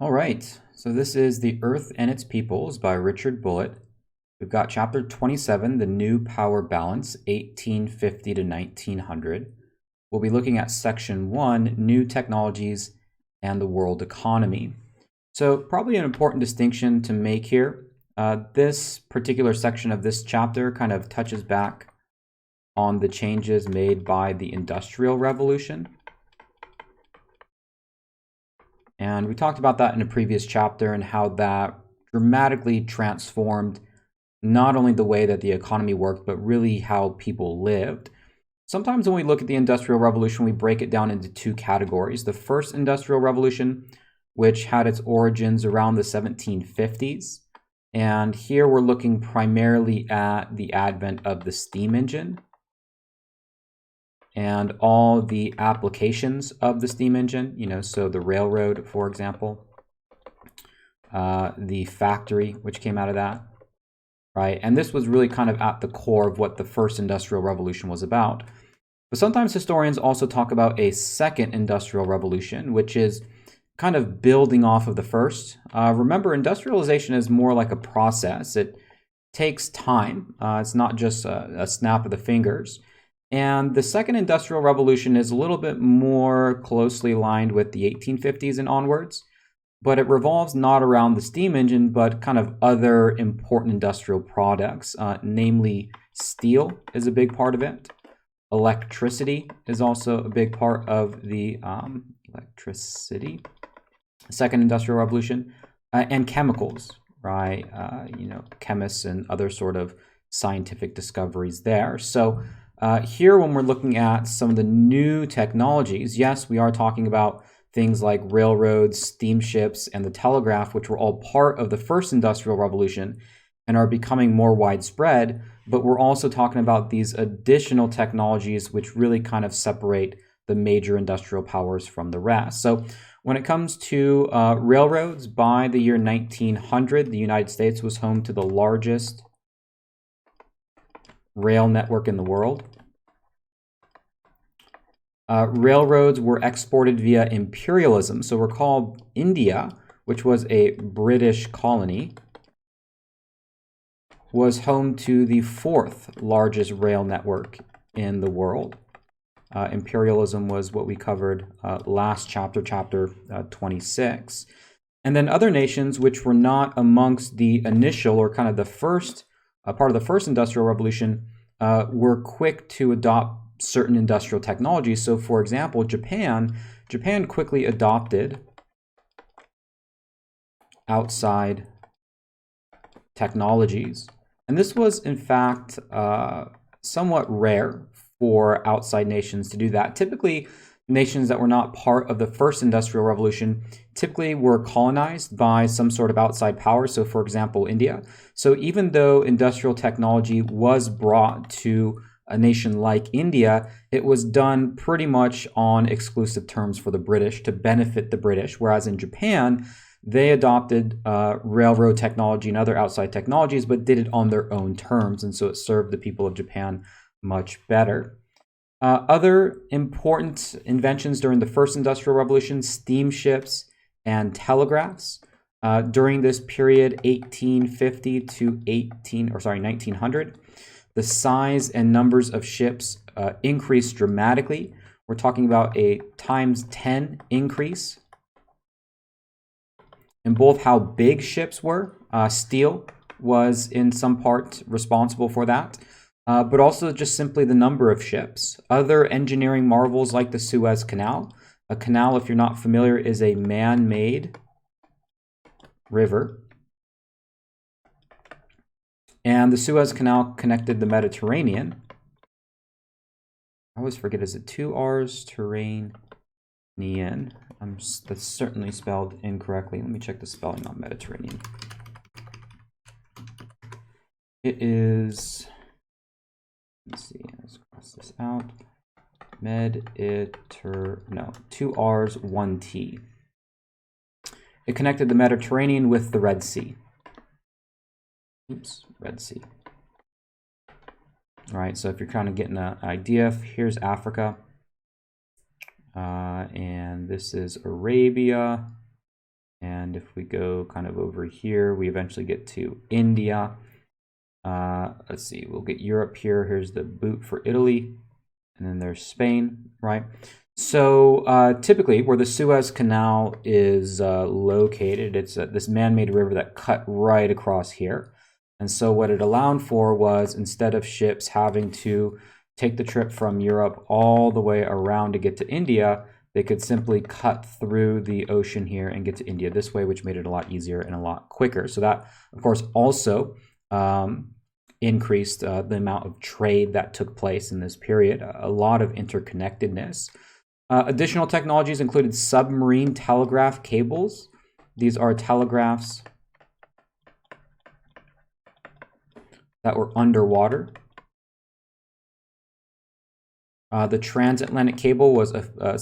All right, so this is The Earth and Its Peoples by Richard Bulliet. We've got chapter 27, The New Power Balance, 1850 to 1900. We'll be looking at section 1, New Technologies and the World Economy. So probably an important distinction to make here. This particular section of this chapter kind of touches back on the changes made by the Industrial Revolution. And we talked about that in a previous chapter and how that dramatically transformed not only the way that the economy worked, but really how people lived. Sometimes when we look at the Industrial Revolution, we break it down into two categories. The first Industrial Revolution, which had its origins around the 1750s. And here we're looking primarily at the advent of the steam engine and all the applications of the steam engine, so the railroad, for example, the factory, which came out of that, right? And this was really kind of at the core of what the first Industrial Revolution was about. But sometimes historians also talk about a second Industrial Revolution, which is kind of building off of the first. Remember, industrialization is more like a process. It takes time. It's not just a snap of the fingers. And the second Industrial Revolution is a little bit more closely aligned with the 1850s and onwards, but it revolves not around the steam engine, but kind of other important industrial products, namely steel is a big part of it. Electricity is also a big part of the second Industrial Revolution, and chemicals, right? Chemists and other sort of scientific discoveries there. So here, when we're looking at some of the new technologies, yes, we are talking about things like railroads, steamships, and the telegraph, which were all part of the first Industrial Revolution and are becoming more widespread. But we're also talking about these additional technologies which really kind of separate the major industrial powers from the rest. So when it comes to railroads, by the year 1900, the United States was home to the largest rail network in the world. Railroads were exported via imperialism. So recall India, which was a British colony, was home to the fourth largest rail network in the world. Imperialism was what we covered last chapter, chapter 26. And then other nations which were not amongst the initial or kind of the first part of the first Industrial Revolution were quick to adopt certain industrial technologies. So for example, Japan quickly adopted outside technologies. And this was in fact somewhat rare for outside nations to do that. Typically, nations that were not part of the first Industrial Revolution typically were colonized by some sort of outside power. So for example, India. So even though industrial technology was brought to a nation like India, it was done pretty much on exclusive terms for the British to benefit the British. Whereas in Japan, they adopted railroad technology and other outside technologies, but did it on their own terms. And so it served the people of Japan much better. Other important inventions during the first Industrial Revolution, steamships and telegraphs. During this period, 1850 to 1900, the size and numbers of ships increased dramatically. We're talking about a times 10 increase in both how big ships were. Steel was in some part responsible for that. But also just simply the number of ships. Other engineering marvels like the Suez Canal. A canal, if you're not familiar, is a man-made river. And the Suez Canal connected the Mediterranean. I always forget, is it two R's, Terranean? That's certainly spelled incorrectly. Let me check the spelling on Mediterranean. It is... Let's see, let's cross this out. Two R's, one T. It connected the Mediterranean with the Red Sea. Oops, Red Sea. All right, so if you're kind of getting an idea, here's Africa. And this is Arabia. And if we go kind of over here, we eventually get to India. Let's see, we'll get Europe here. Here's the boot for Italy. And then there's Spain, right? So typically where the Suez Canal is located, it's this man-made river that cut right across here. And so what it allowed for was, instead of ships having to take the trip from Europe all the way around to get to India, they could simply cut through the ocean here and get to India this way, which made it a lot easier and a lot quicker. So that, of course, also increased the amount of trade that took place in this period, a lot of interconnectedness. Additional technologies included submarine telegraph cables. These are telegraphs that were underwater. The transatlantic cable was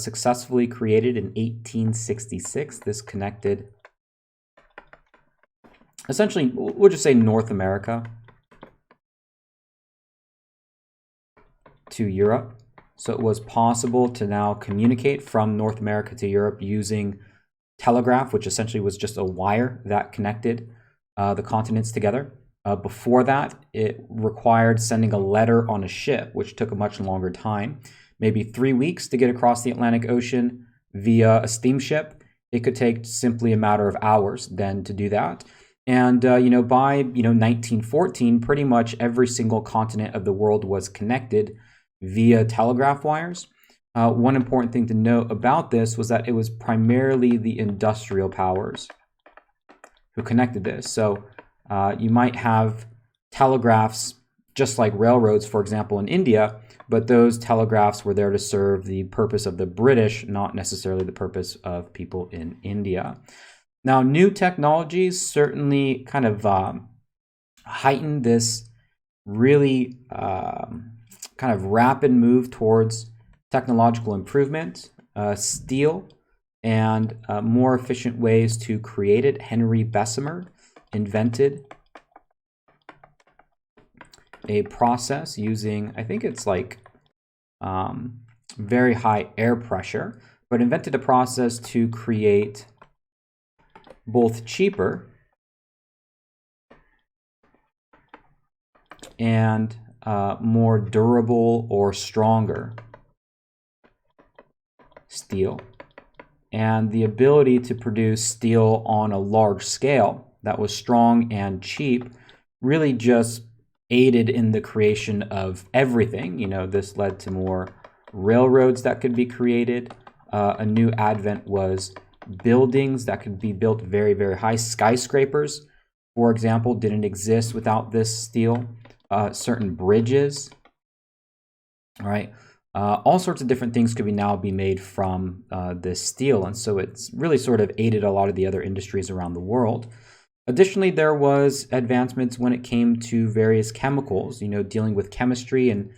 successfully created in 1866. This connected, essentially, we'll just say North America to Europe. So it was possible to now communicate from North America to Europe using telegraph, which essentially was just a wire that connected the continents together. Before that, it required sending a letter on a ship, which took a much longer time, maybe 3 weeks to get across the Atlantic Ocean via a steamship. It could take simply a matter of hours then to do that. And by 1914, pretty much every single continent of the world was connected via telegraph wires. One important thing to note about this was that it was primarily the industrial powers who connected this. So you might have telegraphs, just like railroads, for example, in India, but those telegraphs were there to serve the purpose of the British, not necessarily the purpose of people in India. Now, new technologies certainly kind of heightened this really kind of rapid move towards technological improvement. Steel and more efficient ways to create it. Henry Bessemer invented a process using, I think it's like very high air pressure, but invented a process to create both cheaper and more durable or stronger steel. And the ability to produce steel on a large scale that was strong and cheap really just aided in the creation of everything. This led to more railroads that could be created. A new advent was buildings that could be built very, very high. Skyscrapers, for example, didn't exist without this steel. Certain bridges, all right? All sorts of different things could now be made from this steel. And so it's really sort of aided a lot of the other industries around the world. Additionally, there was advancements when it came to various chemicals, dealing with chemistry and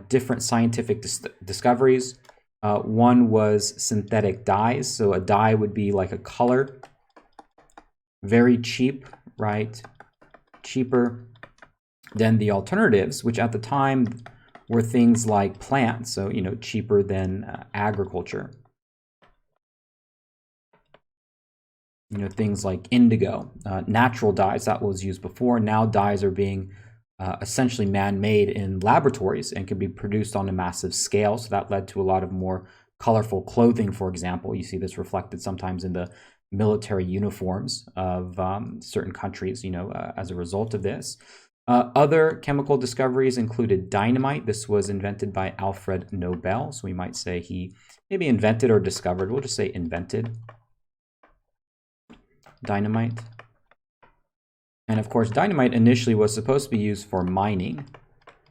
different scientific discoveries. One was synthetic dyes. So a dye would be like a color, very cheap, right? Cheaper than the alternatives, which at the time were things like plants, so cheaper than agriculture. Things like indigo, natural dyes that was used before. Now dyes are being essentially man-made in laboratories and can be produced on a massive scale. So that led to a lot of more colorful clothing, for example. You see this reflected sometimes in the military uniforms of certain countries, as a result of this. Other chemical discoveries included dynamite. This was invented by Alfred Nobel. So we might say he maybe invented or discovered. We'll just say invented dynamite. And of course, dynamite initially was supposed to be used for mining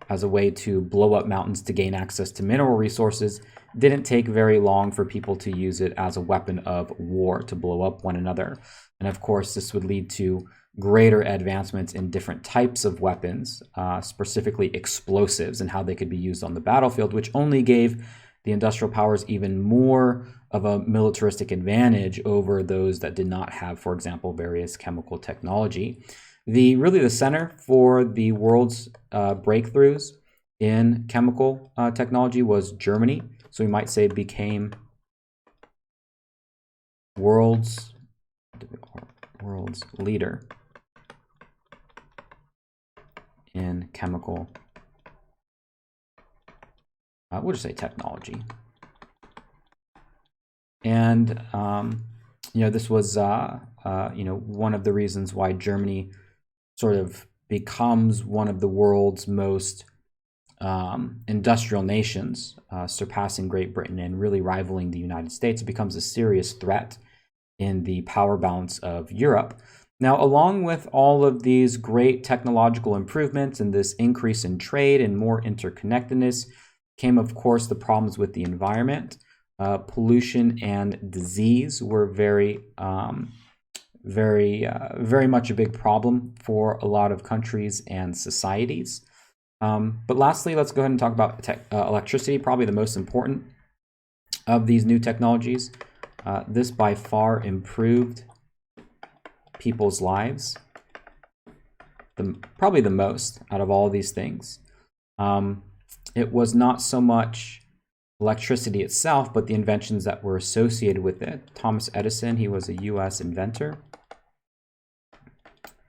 as a way to blow up mountains to gain access to mineral resources. Didn't take very long for people to use it as a weapon of war to blow up one another. And of course, this would lead to greater advancements in different types of weapons, specifically explosives and how they could be used on the battlefield, which only gave the industrial powers even more of a militaristic advantage over those that did not have, for example, various chemical technology. The center for the world's breakthroughs in chemical technology was Germany. So we might say became world's world's leader in chemical, we'll just say technology. And, this was, one of the reasons why Germany sort of becomes one of the world's most industrial nations, surpassing Great Britain and really rivaling the United States. It becomes a serious threat in the power balance of Europe. Now, along with all of these great technological improvements and this increase in trade and more interconnectedness came, of course, the problems with the environment. Pollution and disease were very much a big problem for a lot of countries and societies. But lastly, let's go ahead and talk about electricity, probably the most important of these new technologies. This by far improved people's lives, probably the most out of all of these things. It was not so much electricity itself, but the inventions that were associated with it. Thomas Edison, he was a U.S. inventor,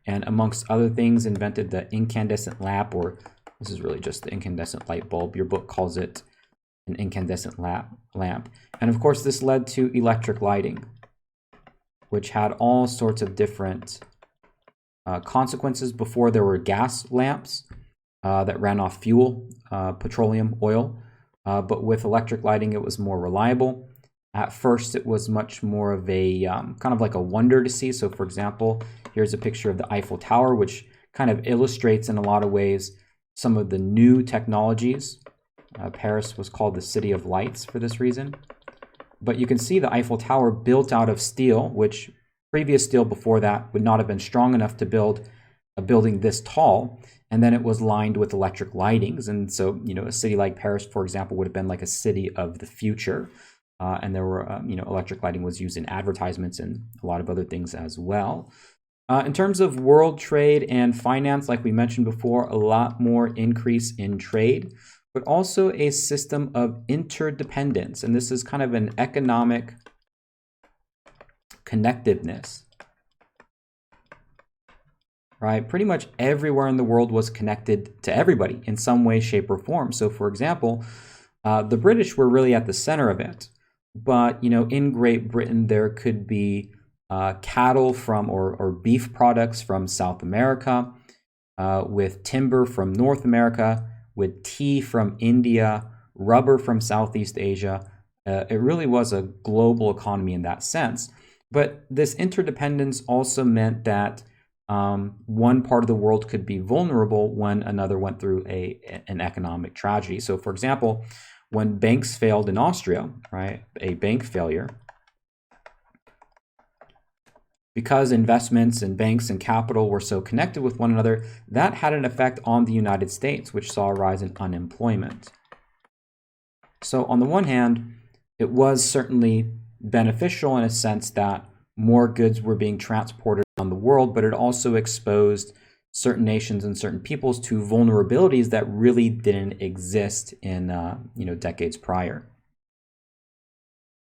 and amongst other things, invented the incandescent lamp, or this is really just the incandescent light bulb. Your book calls it an incandescent lamp. And of course, this led to electric lighting, which had all sorts of different consequences. Before, there were gas lamps that ran off fuel, petroleum, oil. But with electric lighting, it was more reliable. At first, it was much more of a kind of like a wonder to see. So for example, here's a picture of the Eiffel Tower, which kind of illustrates in a lot of ways some of the new technologies. Paris was called the City of Lights for this reason. But you can see the Eiffel Tower built out of steel, which previous steel before that would not have been strong enough to build a building this tall. And then it was lined with electric lightings. And so, a city like Paris, for example, would have been like a city of the future. And there were, electric lighting was used in advertisements and a lot of other things as well. In terms of world trade and finance, like we mentioned before, a lot more increase in trade, but also a system of interdependence. And this is kind of an economic connectiveness. Right? Pretty much everywhere in the world was connected to everybody in some way, shape, or form. So, for example, the British were really at the center of it. But, in Great Britain, there could be cattle from or beef products from South America, with timber from North America, with tea from India, rubber from Southeast Asia. It really was a global economy in that sense. But this interdependence also meant that one part of the world could be vulnerable when another went through an economic tragedy. So, for example, when banks failed in Austria, right, a bank failure, because investments and banks and capital were so connected with one another, that had an effect on the United States, which saw a rise in unemployment. So, on the one hand, it was certainly beneficial in a sense that more goods were being transported around the world, but it also exposed certain nations and certain peoples to vulnerabilities that really didn't exist in decades prior.